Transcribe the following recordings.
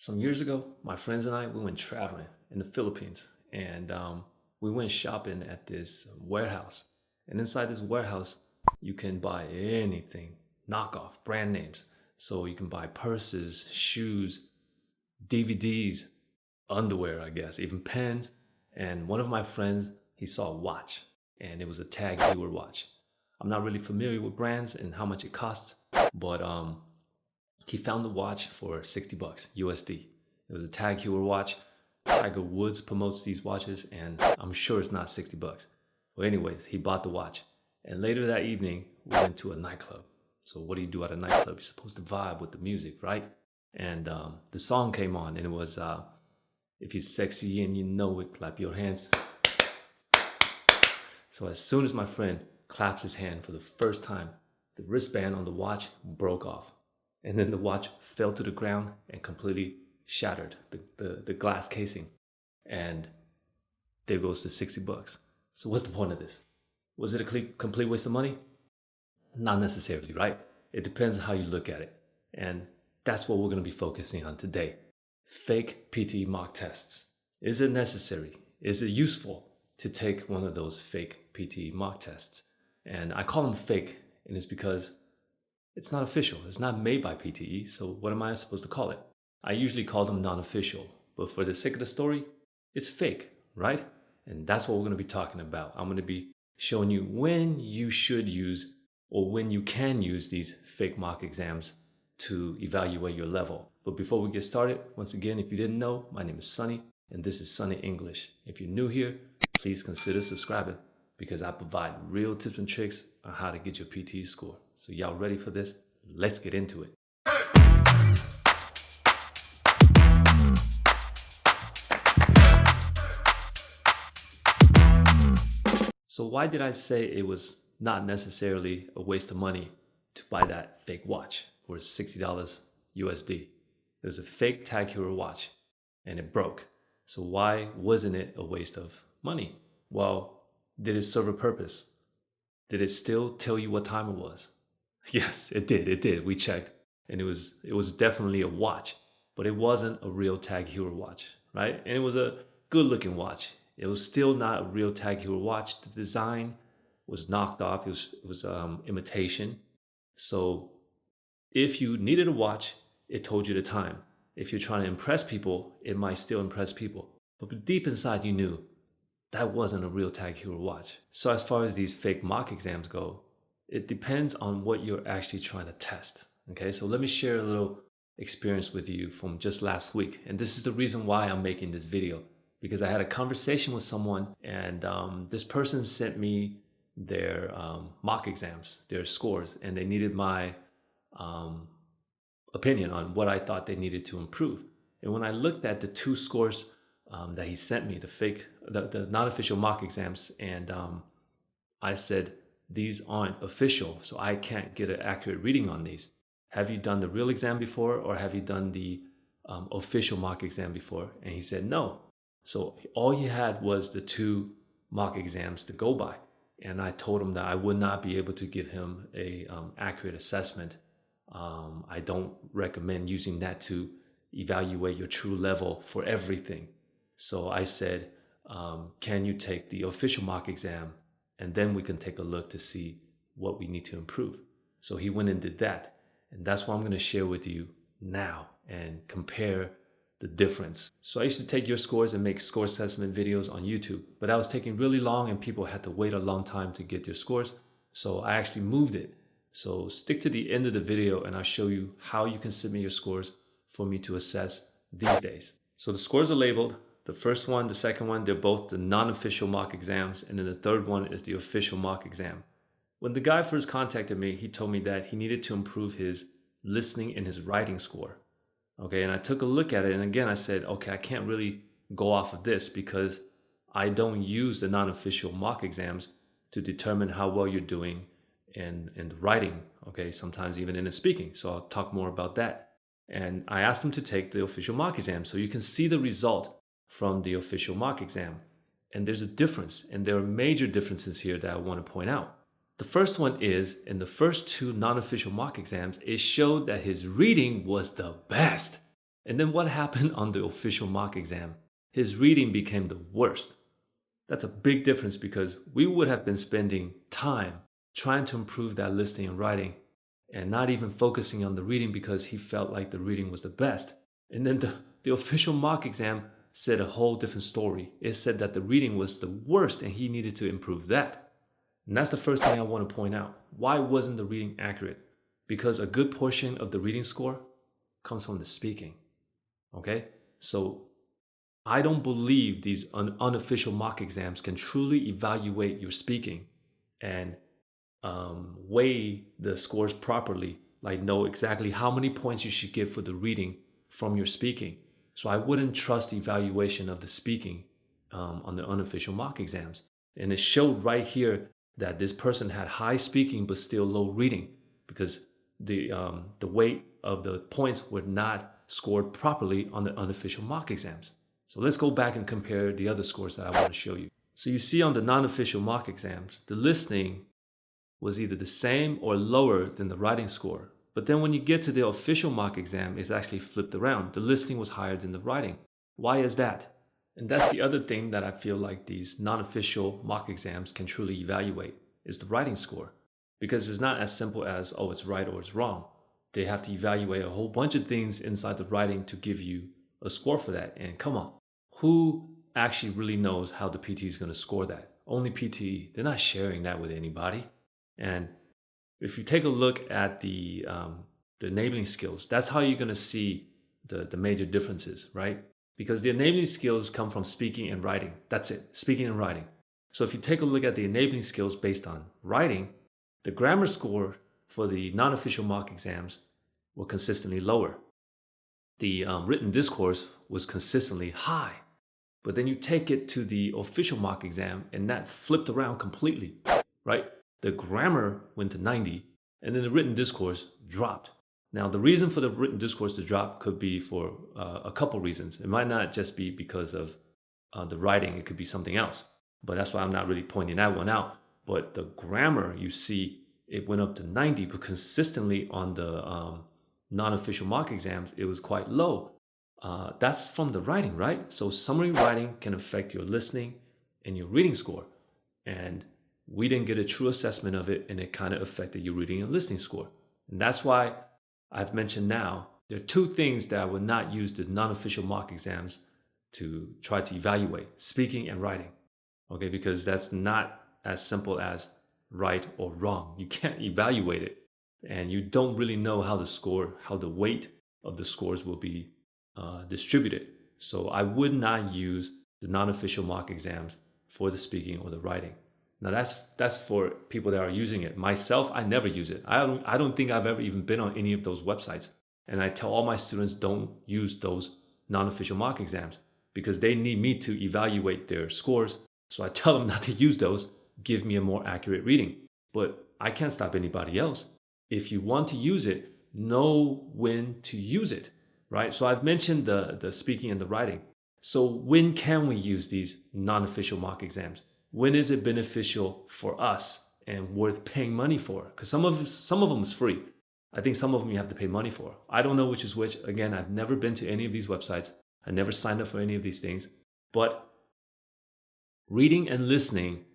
Some years ago, my friends and I, we went traveling in the Philippines and we went shopping at this warehouse. And inside this warehouse, you can buy anything, knockoff, brand names. So you can buy purses, shoes, DVDs, underwear, I guess, even pens. And one of my friends, he saw a watch and it was a Tag Heuer watch. I'm not really familiar with brands and how much it costs, but he found the watch for 60 bucks USD. It was a Tag Heuer watch. Tiger Woods promotes these watches, and I'm sure it's not 60 bucks. Well, anyways, he bought the watch. And later that evening, we went to a nightclub. So what do you do at a nightclub? You're supposed to vibe with the music, right? And the song came on, and it was, if you're sexy and you know it, clap your hands. So as soon as my friend claps his hand for the first time, the wristband on the watch broke off. And then the watch fell to the ground and completely shattered the glass casing. And there goes the 60 bucks. So what's the point of this? Was it a complete waste of money? Not necessarily, right? It depends on how you look at it. And that's what we're going to be focusing on today. Fake PTE mock tests. Is it necessary? Is it useful to take one of those fake PTE mock tests? And I call them fake, and it's because it's not official. It's not made by PTE, so what am I supposed to call it? I usually call them non-official, but for the sake of the story, it's fake, right? And that's what we're going to be talking about. I'm going to be showing you when you should use or when you can use these fake mock exams to evaluate your level. But before we get started, once again, if you didn't know, my name is Sonny, and this is Sonny English. If you're new here, please consider subscribing because I provide real tips and tricks on how to get your PTE score. So y'all ready for this? Let's get into it. So why did I say it was not necessarily a waste of money to buy that fake watch for $60 USD? It was a fake Tag Heuer watch and it broke. So why wasn't it a waste of money? Well, did it serve a purpose? Did it still tell you what time it was? Yes, it did. We checked. And it was definitely a watch, but it wasn't a real Tag Heuer watch, right? And it was a good looking watch. It was still not a real Tag Heuer watch. The design was knocked off. It was imitation. So if you needed a watch, it told you the time. If you're trying to impress people, it might still impress people. But deep inside, you knew that wasn't a real Tag Heuer watch. So as far as these fake mock exams go, it depends on what you're actually trying to test. Okay, so let me share a little experience with you from just last week. And this is the reason why I'm making this video, because I had a conversation with someone and this person sent me their mock exams, their scores, and they needed my opinion on what I thought they needed to improve. And when I looked at the two scores that he sent me, the non-official mock exams, and I said, these aren't official, so I can't get an accurate reading on these. Have you done the real exam before, or have you done the official mock exam before? And he said no. So all he had was the two mock exams to go by. And I told him that I would not be able to give him a accurate assessment. I don't recommend using that to evaluate your true level for everything. So I said, can you take the official mock exam? And then we can take a look to see what we need to improve. So he went and did that. And that's what I'm going to share with you now and compare the difference. So I used to take your scores and make score assessment videos on YouTube, but that was taking really long and people had to wait a long time to get their scores. So I actually moved it. So stick to the end of the video and I'll show you how you can submit your scores for me to assess these days. So the scores are labeled. The first one, the second one, they're both the non-official mock exams. And then the third one is the official mock exam. When the guy first contacted me, he told me that he needed to improve his listening and his writing score. Okay, and I took a look at it. And again, I said, okay, I can't really go off of this because I don't use the non-official mock exams to determine how well you're doing in the writing. Okay, sometimes even in the speaking. So I'll talk more about that. And I asked him to take the official mock exam so you can see the result from the official mock exam. And there's a difference, and there are major differences here that I want to point out. The first one is, in the first two non-official mock exams, it showed that his reading was the best. And then what happened on the official mock exam? His reading became the worst. That's a big difference because we would have been spending time trying to improve that listening and writing and not even focusing on the reading because he felt like the reading was the best. And then the official mock exam said a whole different story. It said that the reading was the worst and he needed to improve that. And that's the first thing I want to point out. Why wasn't the reading accurate? Because a good portion of the reading score comes from the speaking. Okay? So I don't believe these unofficial mock exams can truly evaluate your speaking and weigh the scores properly, like know exactly how many points you should give for the reading from your speaking. So I wouldn't trust the evaluation of the speaking on the unofficial mock exams. And it showed right here that this person had high speaking but still low reading because the weight of the points were not scored properly on the unofficial mock exams. So let's go back and compare the other scores that I want to show you. So you see on the non-official mock exams, the listening was either the same or lower than the writing score. But then when you get to the official mock exam, it's actually flipped around. The listening was higher than the writing. Why is that? And that's the other thing that I feel like these non-official mock exams can truly evaluate is the writing score. Because it's not as simple as, oh, it's right or it's wrong. They have to evaluate a whole bunch of things inside the writing to give you a score for that. And come on, who actually really knows how the PTE is going to score that? Only PTE. They're not sharing that with anybody. And if you take a look at the enabling skills, that's how you're going to see the major differences, right? Because the enabling skills come from speaking and writing. That's it, speaking and writing. So if you take a look at the enabling skills based on writing, the grammar score for the non-official mock exams were consistently lower. The written discourse was consistently high. But then you take it to the official mock exam and that flipped around completely, right? The grammar went to 90 and then the written discourse dropped. Now, the reason for the written discourse to drop could be for a couple reasons. It might not just be because of the writing. It could be something else. But that's why I'm not really pointing that one out. But the grammar, you see, it went up to 90, but consistently on the non-official mock exams, it was quite low. That's from the writing, right? So summary writing can affect your listening and your reading score. And we didn't get a true assessment of it, and it kind of affected your reading and listening score. And that's why I've mentioned now, there are two things that I would not use the non-official mock exams to try to evaluate, speaking and writing. Okay, because that's not as simple as right or wrong. You can't evaluate it. And you don't really know how the weight of the scores will be distributed. So I would not use the non-official mock exams for the speaking or the writing. Now that's for people that are using it. Myself, I never use it. I don't think I've ever even been on any of those websites. And I tell all my students don't use those non-official mock exams because they need me to evaluate their scores. So I tell them not to use those. Give me a more accurate reading. But I can't stop anybody else. If you want to use it, know when to use it, right? So I've mentioned the speaking and the writing. So when can we use these non-official mock exams? When is it beneficial for us and worth paying money for? Because some of them is free. I think some of them you have to pay money for. I don't know which is which. Again, I've never been to any of these websites. I never signed up for any of these things. But reading and listening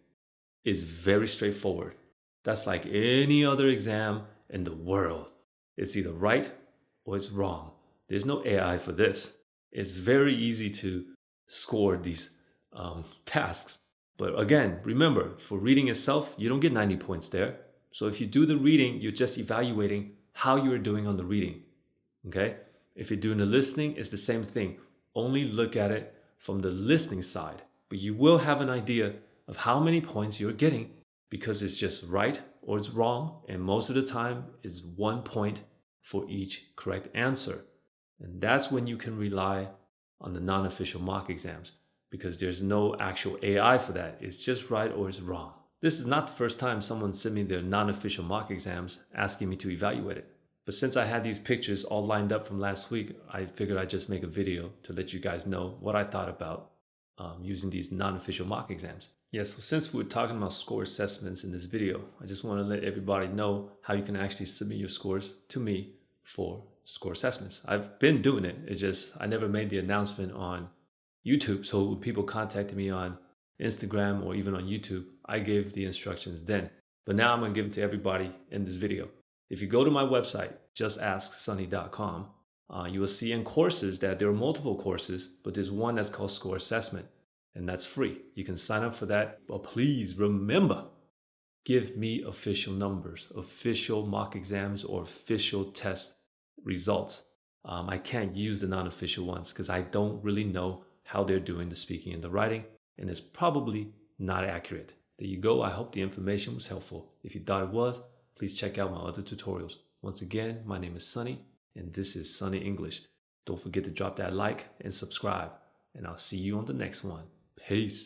is very straightforward. That's like any other exam in the world. It's either right or it's wrong. There's no AI for this. It's very easy to score these tasks. But again, remember, for reading itself, you don't get 90 points there. So if you do the reading, you're just evaluating how you're doing on the reading. Okay? If you're doing the listening, it's the same thing. Only look at it from the listening side. But you will have an idea of how many points you're getting because it's just right or it's wrong. And most of the time, it's 1 point for each correct answer. And that's when you can rely on the non-official mock exams because there's no actual AI for that. It's just right or it's wrong. This is not the first time someone sent me their non-official mock exams asking me to evaluate it. But since I had these pictures all lined up from last week, I figured I'd just make a video to let you guys know what I thought about using these non-official mock exams. So since we're talking about score assessments in this video, I just want to let everybody know how you can actually submit your scores to me for score assessments. I've been doing it. It's just I never made the announcement on YouTube. So when people contacted me on Instagram or even on YouTube, I gave the instructions then. But now I'm going to give it to everybody in this video. If you go to my website, justasksonny.com, you will see in courses that there are multiple courses, but there's one that's called Score Assessment, and that's free. You can sign up for that. But please remember, give me official numbers, official mock exams, or official test results. I can't use the non-official ones because I don't really know how they're doing the speaking and the writing, and it's probably not accurate. There you go. I hope the information was helpful. If you thought it was, please check out my other tutorials. Once again, my name is Sonny, and this is Sonny English. Don't forget to drop that like and subscribe, and I'll see you on the next one. Peace.